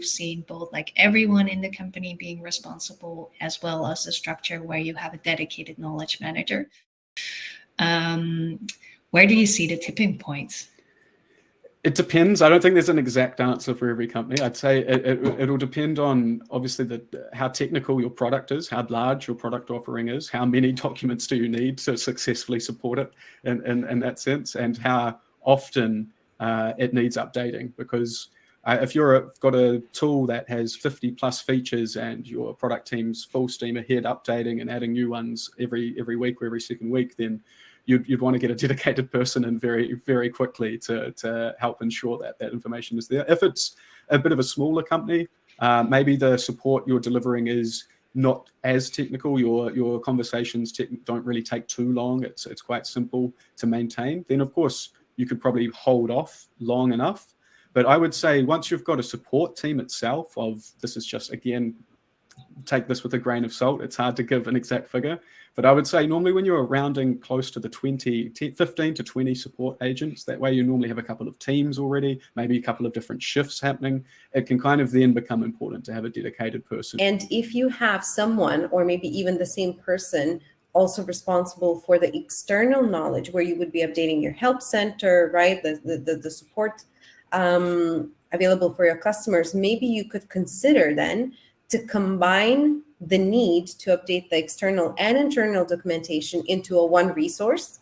seen both like everyone in the company being responsible, as well as a structure where you have a dedicated knowledge manager. Where do you see the tipping points? It depends. I don't think there's an exact answer for every company. I'd say it'll depend on obviously how technical your product is, how large your product offering is, how many documents do you need to successfully support it in that sense, and how often it needs updating. Because if you've got a tool that has 50 plus features and your product team's full steam ahead updating and adding new ones every week or every second week, then you'd want to get a dedicated person in very, very quickly to help ensure that information is there. If it's a bit of a smaller company, maybe the support you're delivering is not as technical. Your conversations don't really take too long. It's quite simple to maintain. Then of course you could probably hold off long enough. But I would say once you've got a support team itself this is just, again, take this with a grain of salt. It's hard to give an exact figure, but I would say normally when you're rounding close to the 15 to 20 support agents, that way you normally have a couple of teams already, maybe a couple of different shifts happening. It can kind of then become important to have a dedicated person. And if you have someone, or maybe even the same person, also responsible for the external knowledge, where you would be updating your help center, right? The support available for your customers, maybe you could consider then to combine the need to update the external and internal documentation into a one resource.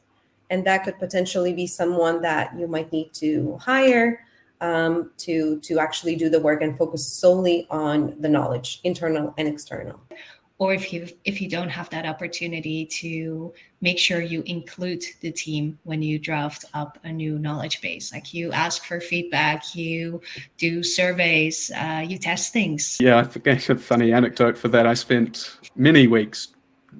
And that could potentially be someone that you might need to hire to actually do the work and focus solely on the knowledge, internal and external. Or if you don't have that opportunity, to make sure you include the team when you draft up a new knowledge base. Like you ask for feedback, you do surveys, you test things. Yeah, I forget a funny anecdote for that. I spent many weeks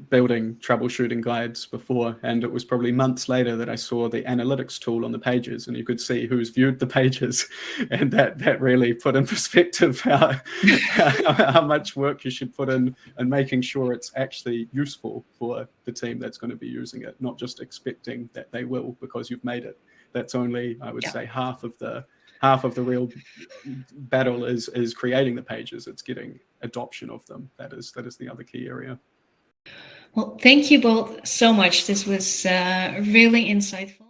building troubleshooting guides before, and it was probably months later that I saw the analytics tool on the pages, and you could see who's viewed the pages, and that really put in perspective how much work you should put in and making sure it's actually useful for the team that's going to be using it, not just expecting that they will because you've made it. That's only, I would say, half of the real battle is creating the pages. It's getting adoption of them. That is the other key area. Well, thank you both so much. This was really insightful.